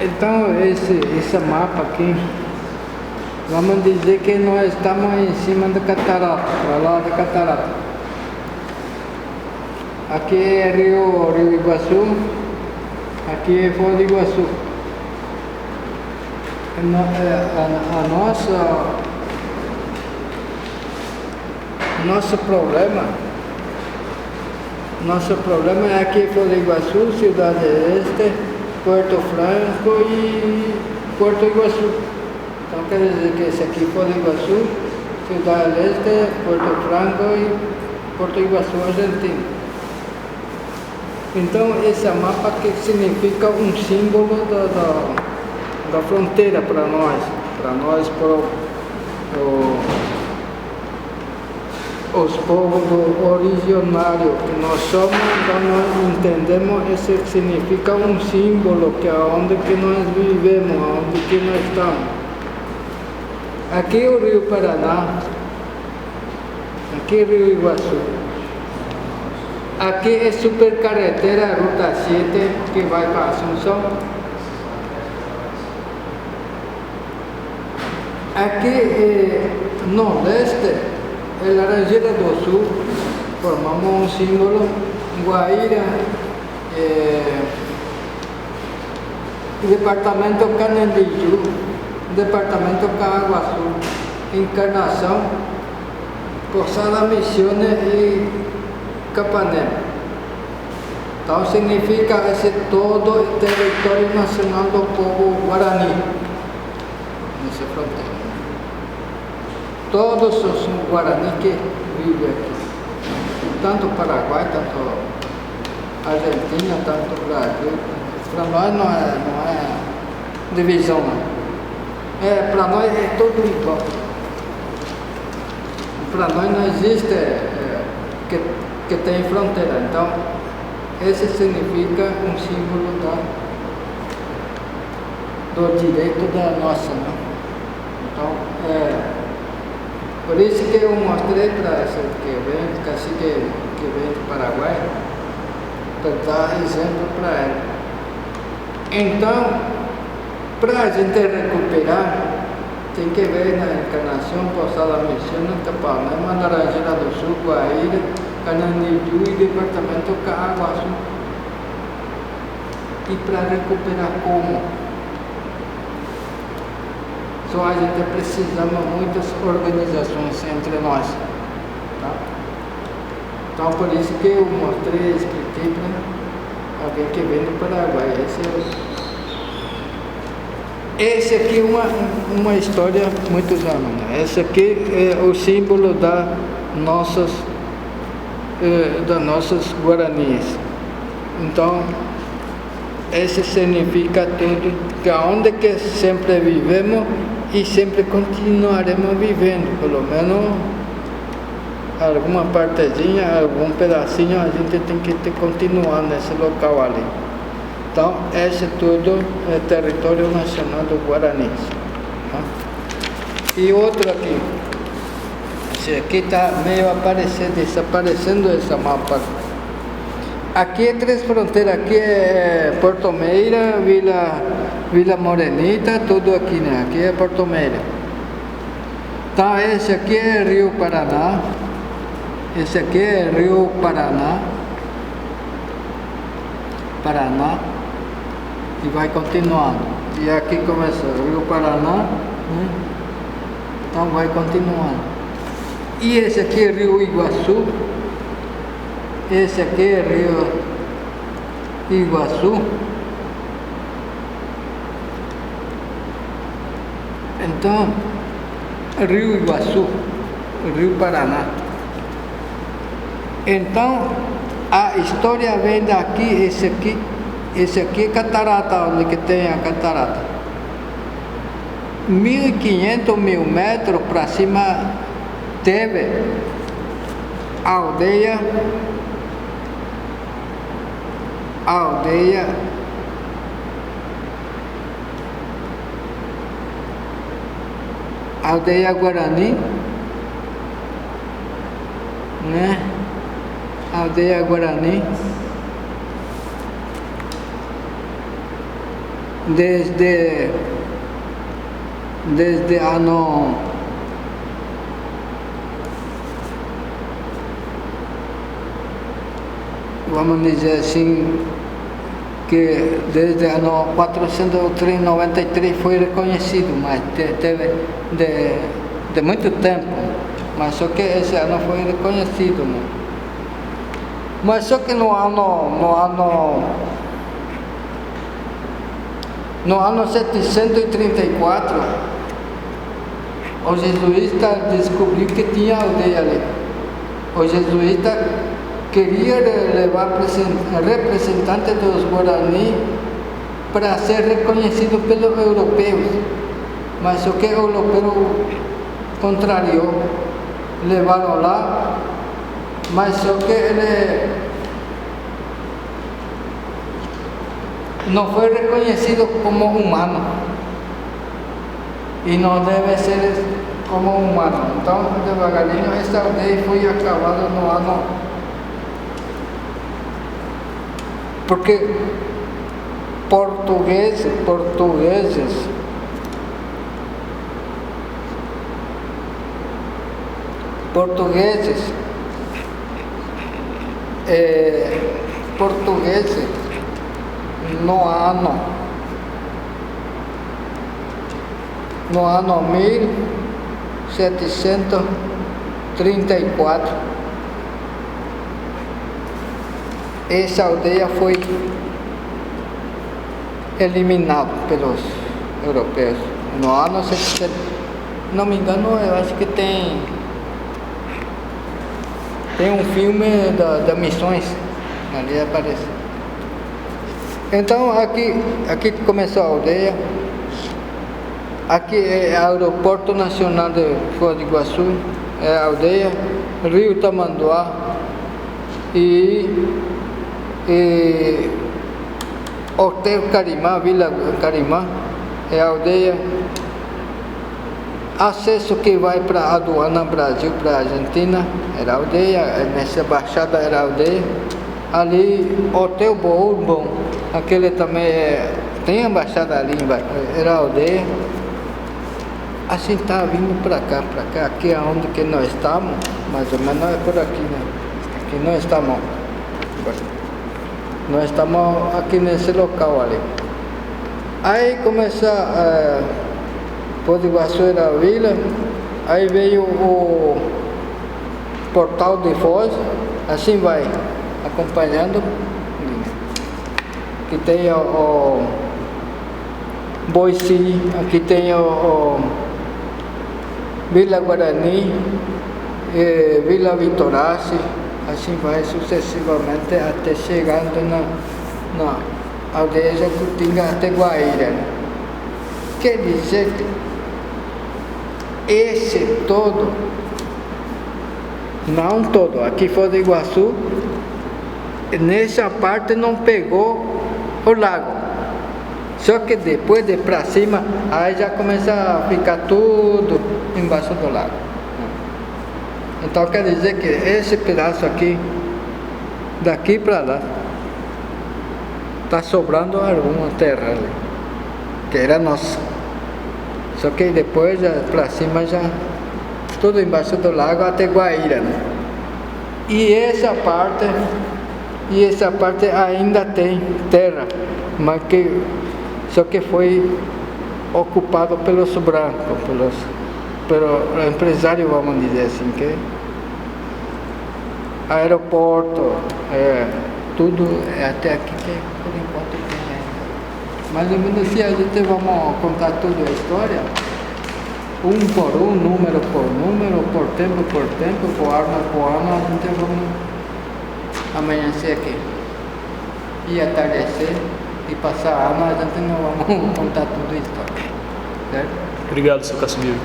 Então, esse mapa aqui, vamos dizer que nós estamos em cima da catarata, para lá da catarata. Aqui é Rio Iguaçu, aqui é Foz do Iguaçu. Nosso problema é aqui Foz do Iguaçu, Cidade Este, Porto Franco e Porto Iguaçu. Então quer dizer que esse aqui Foz do Iguaçu, Cidade Este, Porto Franco e Porto Iguaçu, Argentina. Então esse mapa que significa um símbolo da fronteira para nós, os povos originários que nós somos, então nós entendemos esse significa um símbolo que é onde que nós vivemos, onde que nós estamos. Aqui é o Rio Paraná, aqui é o Rio Iguaçu, aqui é supercarretera Ruta 7 que vai para Assunção. Aqui é Nordeste, é Laranjeira do Sul, formamos um símbolo, Guaíra, Departamento Canendiju, Departamento Caaguaçu, Encarnação, Poçada Misiones e Capanema. Então significa esse todo o território nacional do povo Guarani, nessa fronteira. Todos os Guarani que vivem aqui, tanto Paraguai, tanto Argentina, tanto Brasil. Para nós não é divisão, não. Para nós é tudo igual. Para nós não existe que tem fronteira. Então, esse significa um símbolo do direito da nossa, né? Então, por isso que eu mostrei para esse cacique que vem do Paraguai, para dar exemplo para ele. Então, para a gente recuperar, tem que ver na Encarnação, Poçada Misiones, Capanema, Laranjeira do Sul, Guaíra, Cananiju e Departamento Caaguaçu. E para recuperar como? Só a gente precisamos de muitas organizações entre nós. Tá? Então por isso que eu mostrei, expliquei para alguém que vem do Paraguai. Esse aqui é uma história muito anos. Né? Esse aqui é o símbolo das nossas Guaranis. Então esse significa tudo, que aonde que sempre vivemos e sempre continuaremos vivendo, pelo menos alguma partezinha, algum pedacinho a gente tem que continuar nesse local ali. Então, esse tudo é território nacional do Guarani. Tá? E outro aqui, esse aqui está meio desaparecendo esse mapa. Aqui é três fronteiras, aqui é Porto Meira, Vila Morenita, tudo aqui, né? Aqui é Porto Meira. Então esse aqui é Rio Paraná, esse aqui é Rio Paraná, e vai continuando. E aqui começa Rio Paraná, né? Então vai continuando. E esse aqui é Rio Iguaçu. Esse aqui é Rio Iguaçu. Então, Rio Iguaçu, Rio Paraná. Então, a história vem daqui, esse aqui é catarata, onde que tem a catarata. 1.500, 1.000 metros para cima teve a aldeia Guarani, né? Aldeia Guarani. desde ano vamos dizer assim, que desde ano 493 foi reconhecido, mas teve de muito tempo, mas só que esse ano foi reconhecido, né? Mas só que no ano 734, o jesuíta descobriu que tinha aldeia ali. O jesuíta queria levar representantes dos Guarani para ser reconhecido pelos europeus, mas o que o europeu contrariou, levaram lá, mas só que ele não foi reconhecido como humano e não deve ser como humano. Então, devagarinho, esta aldeia foi acabada no ano, porque portugueses no ano 1734, essa aldeia foi eliminada pelos europeus. No ano 700, não me engano, eu acho que tem um filme da Missões, ali aparece. Então aqui começou a aldeia. Aqui é o Aeroporto Nacional de Foz do Iguaçu, é a aldeia, Rio Tamanduá e Hotel Carimã, Vila Carimã, é a aldeia. Acesso que vai para a aduana Brasil, para a Argentina, era a aldeia, nessa baixada era a aldeia. Ali, Hotel Bourbon, aquele também tem a baixada ali embaixo, era a aldeia. Assim está vindo para cá, aqui é onde que nós estamos, mais ou menos é por aqui, né? Aqui nós estamos aqui nesse local ali. Aí começa Foz do Iguaçu era a vila, aí veio o Portal de Foz, assim vai acompanhando, que tem o Boici, aqui tem o Vila Guarani, Vila Vitorace, assim vai sucessivamente até chegando na aldeia Jacutinga até Guaíra. Quer dizer que esse todo, não todo, aqui Foz do Iguaçu, nessa parte não pegou o lago. Só que depois de para cima, aí já começa a ficar tudo embaixo do lago. Então quer dizer que esse pedaço aqui, daqui para lá, está sobrando alguma terra ali, que era nossa. Só que depois para cima já tudo embaixo do lago até Guaíra, né? E essa parte ainda tem terra, mas que só que foi ocupado pelos brancos, pelo empresário, vamos dizer assim, que aeroporto, tudo até aqui que por enquanto tem. Mais ou menos se a gente vamos contar toda a história, um por um, número por número, por tempo, por ano, a gente vamos amanhecer aqui e atardecer e passar ano, a gente não vamos contar tudo a história, certo? Obrigado, seu Casimiro.